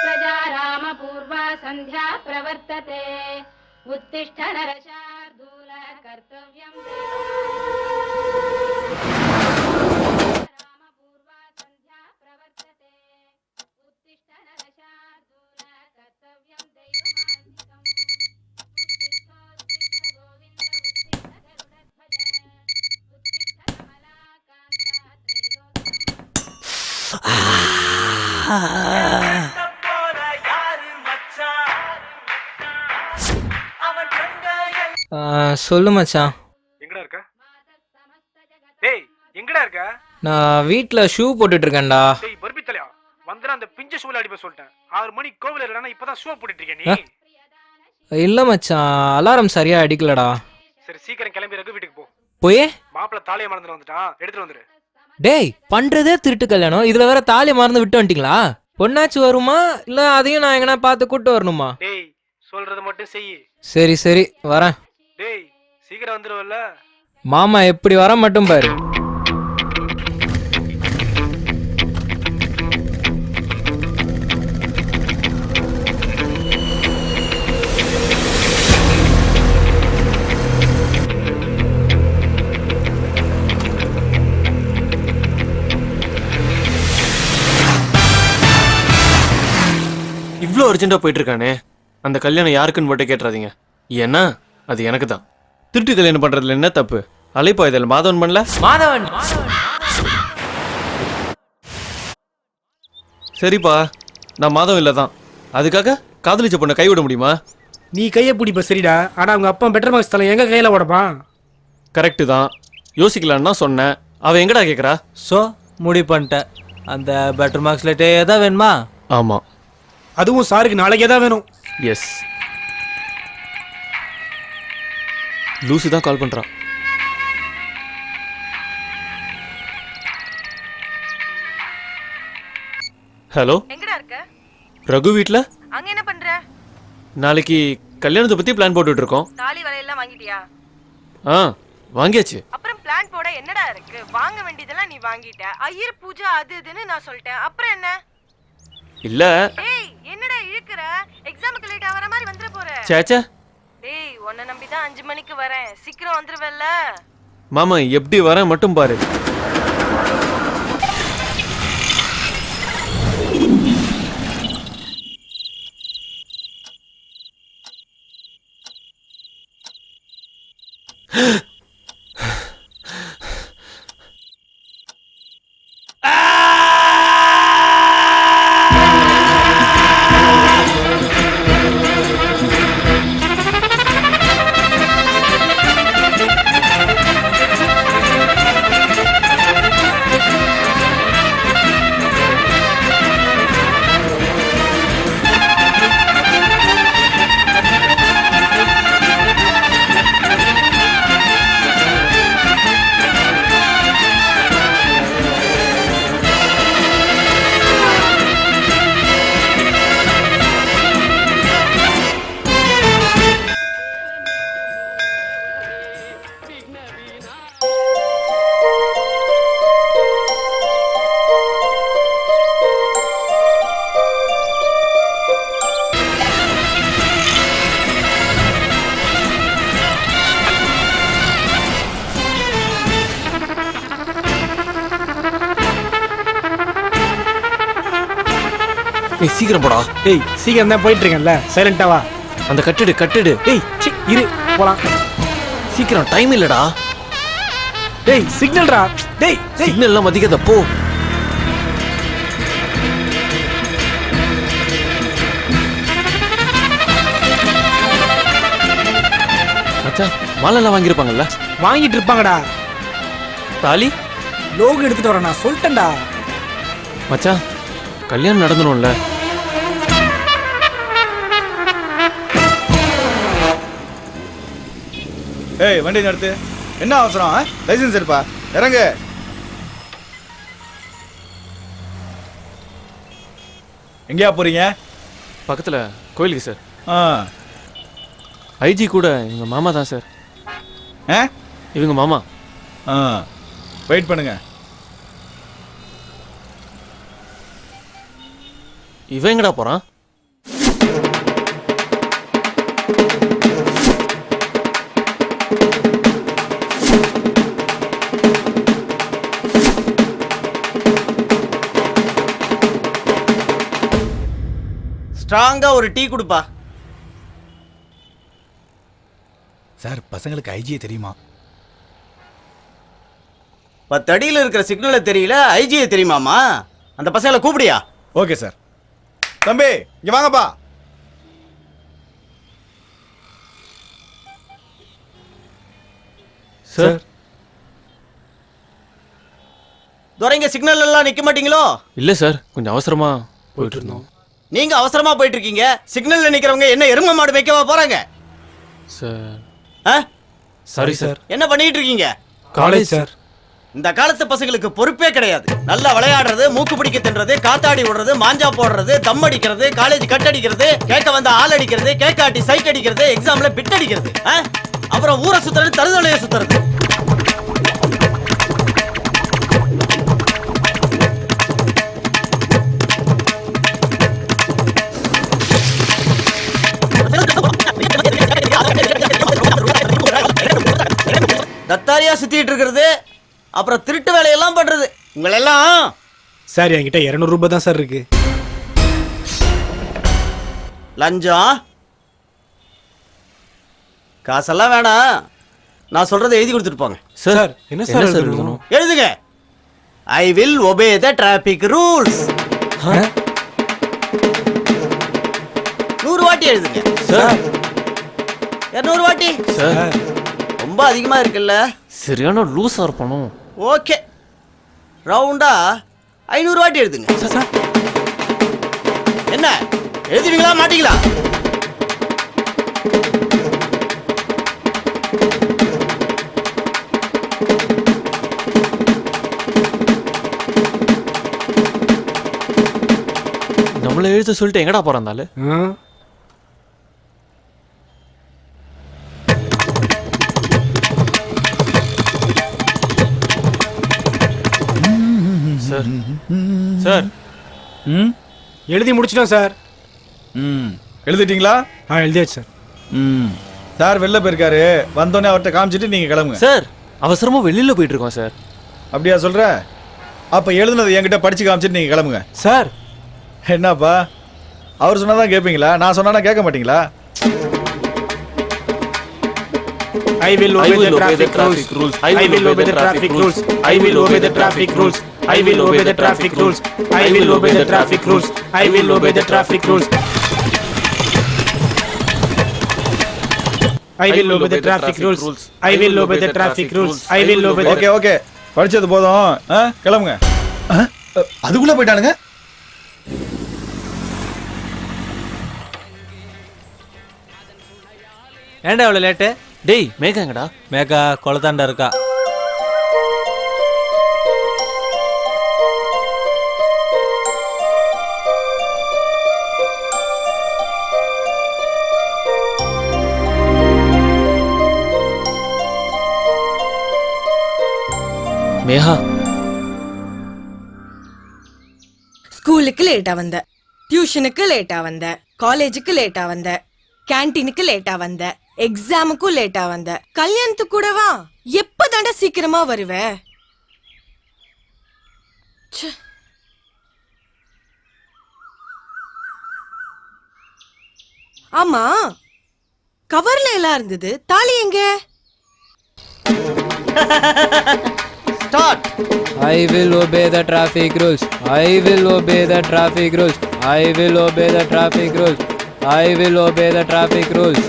प्रजा रामपूर्वा सन्ध्या प्रवर्तते उत्तिष्ठ नरशार्दूल कर्तव्यं रामपूर्वा सन्ध्या प्रवर्तते उत्तिष्ठ नरशार्दूल कर्तव्यं दैवमान्तिकम् उत्तिष्ठोत्तिष्ठ गोविन्द उत्तिष्ठ गरुडध्वज उत्तिष्ठ कमलाकान्ता त्रैलोक्यम् சொல்லு மச்சான். எங்கடா இருக்க? டேய் எங்கடா இருக்க? நான் வீட்ல ஷூ போட்டுட்டு இருக்கேன்டா. டேய் பர்பி தலையா வந்தா அந்த பிஞ்ச ஷூல அடிப்ப சொல்லிட்டேன். 6 மணி கோவில இல்லனா இப்பதான் ஷூ போட்டுட்டு இருக்க நீ. இல்ல மச்சான், அலாரம் சரியா அடிக்கலடா. சரி சீக்கிரம் கிளம்பி ரகு வீட்டுக்கு போ. போயே மாப்பிள்ள தாலியை மறந்துட்டு வந்துட்டான், எடுத்துட்டு வந்துரு. டேய் பண்றதே திருட்டு கல்யாணம், இதுல வேற தாலி மறந்து விட்டு வந்துட்டீங்களா? பொண்ணாச்சு வருமா இல்ல அதையும் நான் எங்கனா பார்த்து கூட்டு வரணுமா? டேய் சொல்றது மட்டும் செய். சரி சரி வரேன். டேய் சீக்கிரம் வந்துருவல்ல? மாமா எப்படி வர மட்டும் பாரு. இவ்வளோ அர்ஜென்ட்டாக போயிட்டு இருக்கானே, அந்த கல்யாணம் யாருக்குன்னு மட்டும் கேட்டுறாதீங்க. ஏன்னா அது எனக்கு தான். திருட்டு கல்யாணம் பண்ணுறதுல என்ன தப்பு? அழைப்பா இதில் மாதவன் பண்ணல. மாதவன் சரிப்பா, நான் மாதவன் இல்லை தான். அதுக்காக காதலிச்ச பொண்ணை கைவிட முடியுமா? நீ கையை பிடிப்ப சரிடா, ஆனால் அவங்க அப்பா பெட்டர் மார்க்ஸ் தலை எங்கள் கையில் உடப்பான். கரெக்டு தான், யோசிக்கலான்னு தான் சொன்னேன். அவன் எங்கடா கேட்குறா? ஸோ முடிவு பண்ணிட்டேன், அந்த பெட்டர் மார்க்ஸ் லெட்டே எதாவது வேணுமா? ஆமாம், அதுவும் சாருக்கு நாளைக்கே தான் வேணும். எஸ். லூசி தான் கால் பண்ணுறான். ஹலோ, எங்கடா இருக்க? ரகு வீட்டில். அங்க என்ன பண்ற? நாளைக்கு கல்யாணத்தை பற்றி பிளான் போட்டுட்டு இருக்கோம். தாலி வலையெல்லாம் வாங்கிட்டியா? ஆ வாங்கியாச்சு. அப்புறம் பிளான் போட என்னடா இருக்கு? வாங்க வேண்டியதெல்லாம் நீ வாங்கிட்ட. ஐயர் பூஜை அது இதுன்னு நான் சொல்லிட்டேன். அப்புறம் என்ன? இல்ல. டேய் என்னடா இழுக்குற? எக்ஸாமுக்கு லேட் ஆவற மாதிரி வந்துற போற. சேச்சே. டேய் உன்னை நம்பி தான் 5 மணிக்கு வரேன். சீக்கிரம் வந்துருவல்ல? மாமா எப்படி வரேன் மட்டும் பாரு. ஏய் சீக்கிரம் போடா. டேய் சீக்கிரம் தான் போயிட்டு இருக்கேன்ல, சைலண்டா வா. அந்த கட்டிடு கட்டிடு. டேய் சி இரு போலாம். சீக்கிரம், டைம் இல்லடா. டேய் சிக்னல்டா. டேய் சிக்னல்லாம் மதிக்காத போ. மச்சான் மாலெல்லாம் வாங்கியிருப்பாங்கல்ல? வாங்கிட்டு இருப்பாங்கடா. தாலி லோகு எடுத்துட்டு வரேன் நான் சொல்லிட்டேன்டா. மச்சான் கல்யாணம் நடந்துடும்ல? ஏய் வண்டி நிறுத்து. என்ன அவசரம்? லைசன்ஸ் எடுப்பா, இறங்கு. எங்கேயா போறீங்க? பக்கத்தில் கோயிலுக்கு சார். ஆ ஐஜி கூட எங்க மாமா தான் சார். ஆ இவங்க மாமா. ஆ வெயிட் பண்ணுங்க. இவன் எங்கடா போறான்? ஸ்ட்ராங்கா ஒரு டீ கொடுப்பா. சார் பசங்களுக்கு ஐஜியே தெரியுமா? 10 அடியில் இருக்கிற சிக்னலை தெரியல, ஐஜியை தெரியுமாமா? அந்த பசங்களை கூப்பிடியா? Okay sir. தம்பி இங்க வாங்கப்பா. சார் துரைங்க சிக்னல் எல்லாம் நிக்க மாட்டீங்களோ? இல்ல சார், கொஞ்சம் அவசரமா போயிட்டு இருந்தோம். நீங்க அவசரமா போயிட்டு இருக்கீங்க, சிக்னல்ல நிக்கிறவங்க என்ன எருமை மாடு வைக்கவா போறாங்க? சார் ஆ? Sorry sir. என்ன பண்ணிட்டு இருக்கீங்க? College sir. இந்த காலத்து பசங்களுக்கு பொறுப்பே கிடையாது. நல்லா விளையாடுறது, மூக்கு பிடிக்க தின்றது, காத்தாடி விடுறது, மாஞ்சா போடுறது, தம் அடிக்கிறது, காலேஜ் கட் அடிக்கிறது, கேட்க வந்த ஆள் அடிக்கிறது, கேட்காட்டி சைட் அடிக்கிறது, எக்ஸாம்ல பிட் அடிக்கிறது, அப்புறம் ஊரை சுத்துறது, தருதலைய சுத்துறது. தத்தாரியா சுத்திட்டு இருக்கிறது, அப்புறம் திருட்டு வேலையெல்லாம் பண்றது. உங்களெல்லாம் சார் என்கிட்ட 200 ரூபாய் தான் சார் இருக்கு. லஞ்சம் காசெல்லாம் வேணாம், நான் சொல்றதை எழுதி கொடுத்துட்டு போங்க. சார் என்ன சார் எழுதணும்? எழுதுங்க. I will obey the traffic rules. 100 வாட்டி எழுதுங்க. சார் 200 வாட்டி சார் ரொம்ப அதிகமா இருக்குல்ல? சரியான லூஸா இருப்பானோ. ஓகே, ரவுண்டா 500 வாட்டி எழுதுங்க. என்ன எழுதுவீங்களா மாட்டீங்களா? நம்மள எழுத சொல்லிட்டு எங்கடா போறாந்தாலு? சார் சார் எழுதி முடிச்சிட்டோம் சார். எழுதிட்டீங்களா? எழுதியாச்சு சார். சார் வெளில போயிருக்காரு, வந்தோடனே அவர்கிட்ட காமிச்சிட்டு நீங்க கிளம்புங்க. சார் அவசரமா வெளியில போயிட்டு இருக்கோம் சார். அப்படியா சொல்ற? அப்ப எழுதுனது என்கிட்ட படிச்சு காமிச்சிட்டு நீங்க கிளம்புங்க. சார் என்னப்பா, அவர் சொன்னாதான் கேட்பீங்களா? நான் சொன்னா கேட்க மாட்டீங்களா? I will obey the traffic rules. I will obey the traffic rules. I will obey the traffic rules. I will obey the traffic rules. I will obey the traffic rules. I will obey the traffic rules. I will obey the traffic rules. I will obey the traffic rules. I will obey the. Okay okay, படிச்சது போதும், கிளம்புங்க. அதுக்குள்ள போயிட்டானுங்க. ஏன்டா அவ்வளோ late? டேய் மேகா எங்கடா? மேகா கொலத்தாண்டா இருக்கா. மேகா ஸ்கூலுக்கு லேட்டா வந்த, டியூஷனுக்கு லேட்டா வந்த, காலேஜுக்கு லேட்டா வந்த, கேண்டீனுக்கு லேட்டா வந்த, எக்ஸாமுக்கும் லேட்டா வந்த, கல்யாணத்துக்கு கூடவா? எப்பதாண்டா சீக்கிரமா வருவ? ச்சே. ஆமா, கவர்ல எல்லாம் இருந்தது, தாலி எங்க? Start. I will obey the traffic rules. I will obey the traffic rules. I will obey the traffic rules. I will obey the traffic rules.